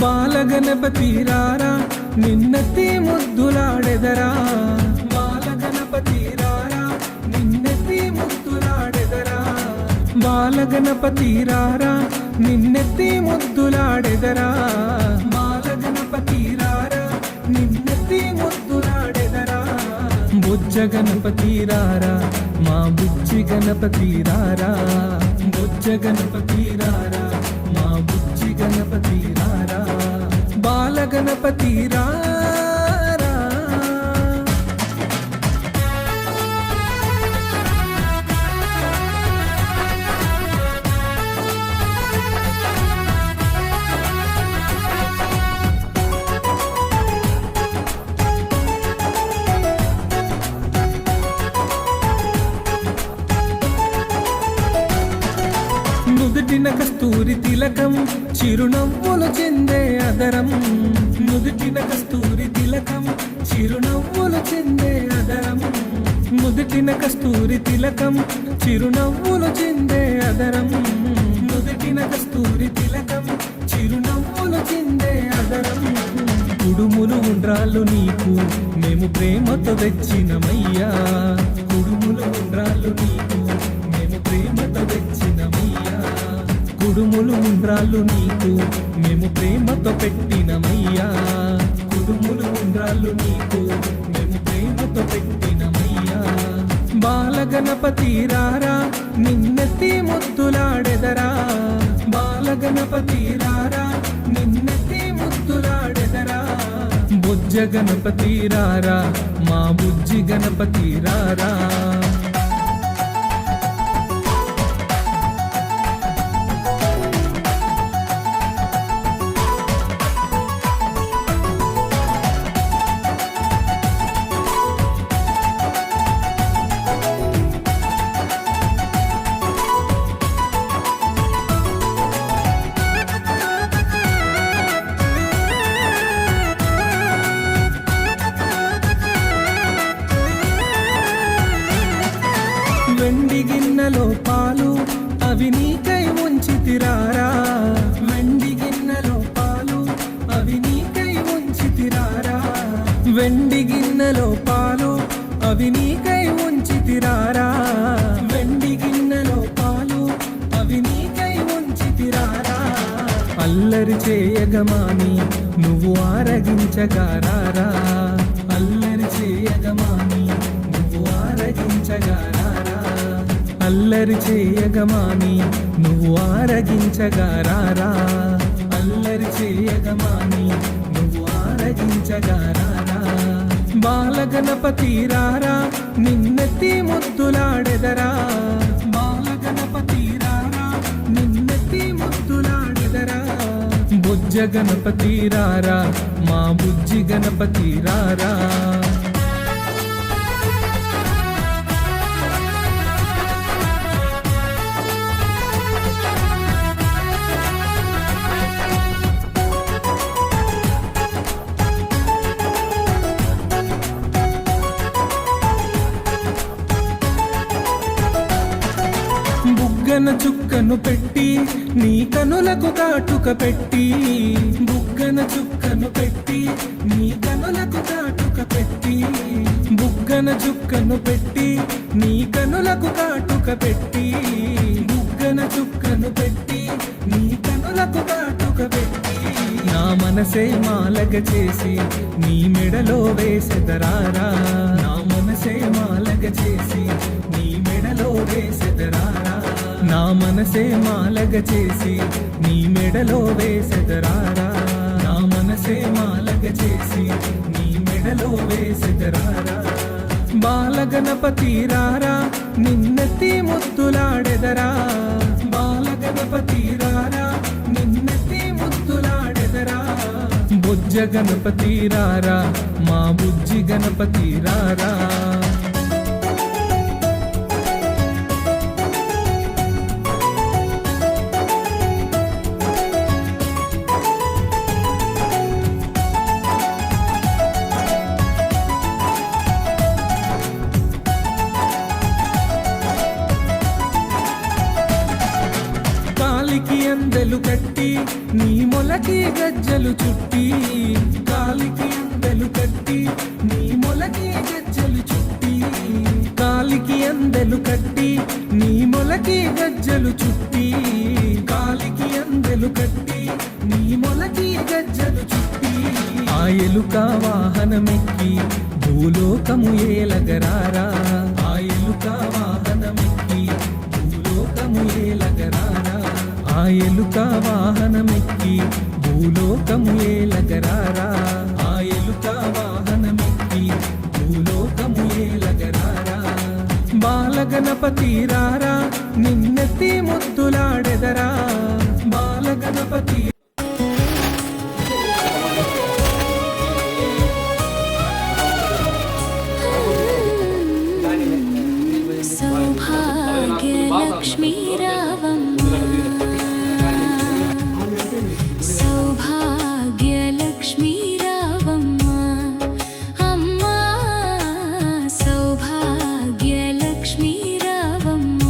బాలగణపతి రారా నిన్నెత్తి ముద్దులాడెదరా, బాలగణపతి రారా నిన్నెత్తి ముద్దులాడెదరా, బాలగణపతి రారా నిన్నెత్తి ముద్దులాడెదరా, బాలగణపతి రారా నిన్నెత్తి ముద్దులాడెదరా. బుజ్జ గణపతి రారా మా బుజ్జి గణపతి రారా, బుజ్జ గణపతి రారా మా బుజ్జి గణపతి రారా, బాలగణపతి రారా. నుదుటిన కస్తూరి తిలకం చిరునవ్వులు చెందే అదరం, నుదుటిన కస్తూరి తిలకం చిరునవ్వులు చెందే అదరం, నుదుటిన కస్తూరి తిలకం చిరునవ్వులు చెందే అదరం, నుదుటిన కస్తూరి తిలకం చిరునవ్వులు చెందే అదరం. కుడుములు ఉండ్రాళ్ళు నీకు మేము ప్రేమతో తెచ్చినమయ్యా, కుడుములు ఉండ్రాళ్ళు నీకు మేము ప్రేమతో తెచ్చినమయ్యా, కుడుములు ఉండ్రాళ్ళు నీకు మేము ప్రేమతో పెట్టినమయ్యా, కుడుములు ఉండ్రాళ్ళు నీకు మేము ప్రేమతో పెట్టినమయ్యా. బాలగణపతి రారా నిన్నెత్తి ముద్దులాడెదరా, బాలగణపతి రారా నిన్నెత్తి ముద్దులాడెదరా. బుజ్జ గణపతి రారా మా బుజ్జి గణపతి రారా. వెండి గిన్నెలో పాలు అవి నీకై ఉంచితిరారా, వెండి గిన్నెలో పాలు అవి నీకై ఉంచితిరారా, వెండి గిన్నెలో పాలు అవి నీకై ఉంచితిరారా, వెండి గిన్నెలో పాలు అవి నీకై ఉంచితిరారా. అల్లరి చేయగమాని నువ్వు ఆరగించగారారా, అల్లరి చేయగమాని నువ్వు ఆరగించగారారా, అల్లరి చేయగమాని నువ్వు ఆరగించగారారా, అల్లరి చేయగమాని నువ్వు ఆరగించగారారా. బాలగణపతి రారా నిన్నెత్తి ముద్దులాడెదరా, బాలగణపతి రారా నిన్నెత్తి ముద్దులాడెదరా. బుజ్జ గణపతి రారా మా బుజ్జి గణపతి రారా. బుగ్గన చుక్కను పెట్టి నీ కనులకు కాటుక పెట్టి, బుగ్గన చుక్కను పెట్టి నీ కనులకు కాటుక పెట్టి, బుగ్గన చుక్కను పెట్టి నీ కనులకు కాటుక పెట్టి, బుగ్గన చుక్కను పెట్టి నీ కనులకు కాటుక పెట్టి. నా మనసే మాలగ చేసి నీ మెడలో వేసెదరారా, నా మనసే మాలగ చేసి నీ మెడలో వేసెదరారా, నా మనసే మాలగ చేసి నీ మెడలో వేసెదరారా, నా మనసే మాలగ చేసి నీ మెడలో వేసెదరారా. బాలగణపతి రారా నిన్నెత్తి ముద్దులాడెదరా, బాలగణపతి రారా నిన్నెత్తి ముద్దులాడెదరా. బుజ్జ గణపతి రారా మా బుజ్జి గణపతి రారా కాలికి అందెలు కట్టి నీ మొలకి గజ్జలు చుట్టి కాలికి అందెలు కట్టి నీ మొలకి గజ్జలు చుట్టి కాలికి అందెలు కట్టి నీ మొలకి గజ్జలు చుట్టి కాలికి అందెలు కట్టి నీ మొలకి గజ్జలు చుట్టి ఆ ఎలుక వాహనమెక్కి భూలోకము ఏలగరారా ఆ ఎలుక వాహనమెక్కి భూలోకము ఏలగరారా ఆ ఎలుక వాహనమెక్కి భూలోకము ఏలగరారా ఆ ఎలుక వాహనమెక్కి భూలోకము ఏలగరారా బాలగణపతి రారా నిన్నెత్తి ముద్దులాడెదరా బాలగణపతి సౌభాగ్యలక్ష్మీ రావమ్మ సౌభాగ్యలక్ష్మీ రావమ్మ అమ్మా సౌభాగ్యలక్ష్మీ రావమ్మ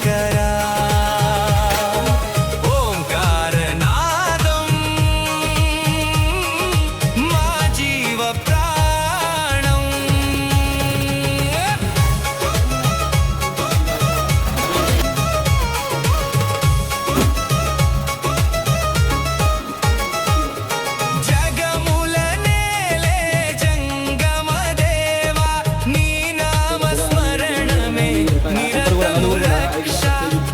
శంకరా ఓంకారనాదం మా జీవ ప్రాణం జగముల నేలే జంగమ దేవా నీ నామ స్మరణమే నిరతము రక్ష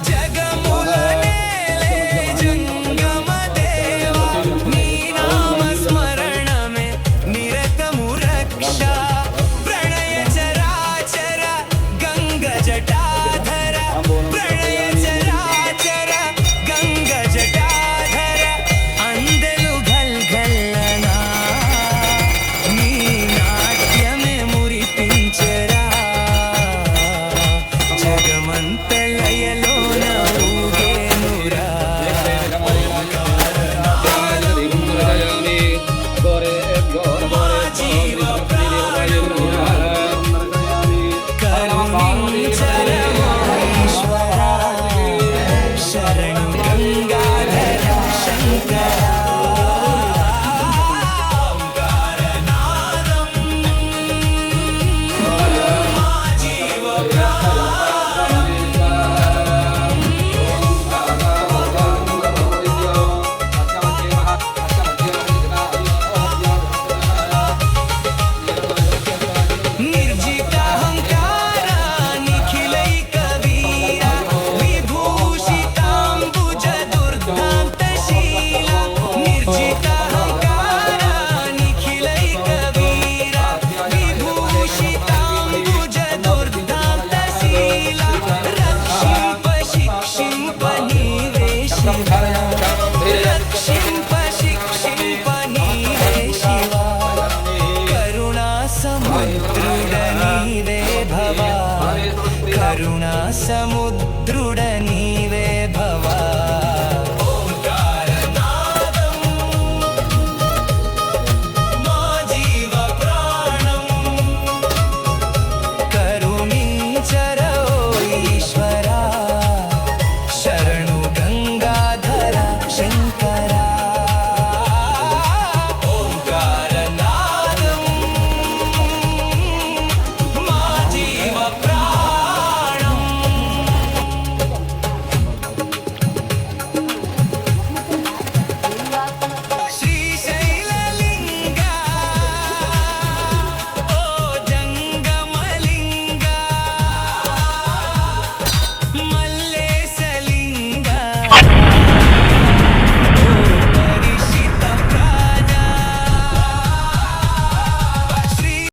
జగముల నేలే జంగమ దేవా నీ నామ స్మరణమే నిరతము రక్ష ప్రణయ చరాచర గంగ జటాధర ప్రణయ చరాచర గంగ జటాధర అందెలు గల్గల్లనా నీ నాట్యమే మురిపించరా జగమంత లయలోన ఊగేనురా జీవ కరుణించరమా ఈశ్వరా శరణు గంగాధర శంకరా ఓంకారనాదం మా జీవ నిర్జితాహంకార నిఖిలైక వీర విభూషితాంబుజ దుర్దాంతశీల నిర్జితాహంకార నిఖిలైక వీర విభూషితాంబుజ దుర్దాంతశీల రక్షింప శిక్షింప నీవే శివ రక్షింప శిక్షింప నీవే శివ కరుణా సముద్రుడ నీవే భవ కరుణా సముద్రుడ నీవే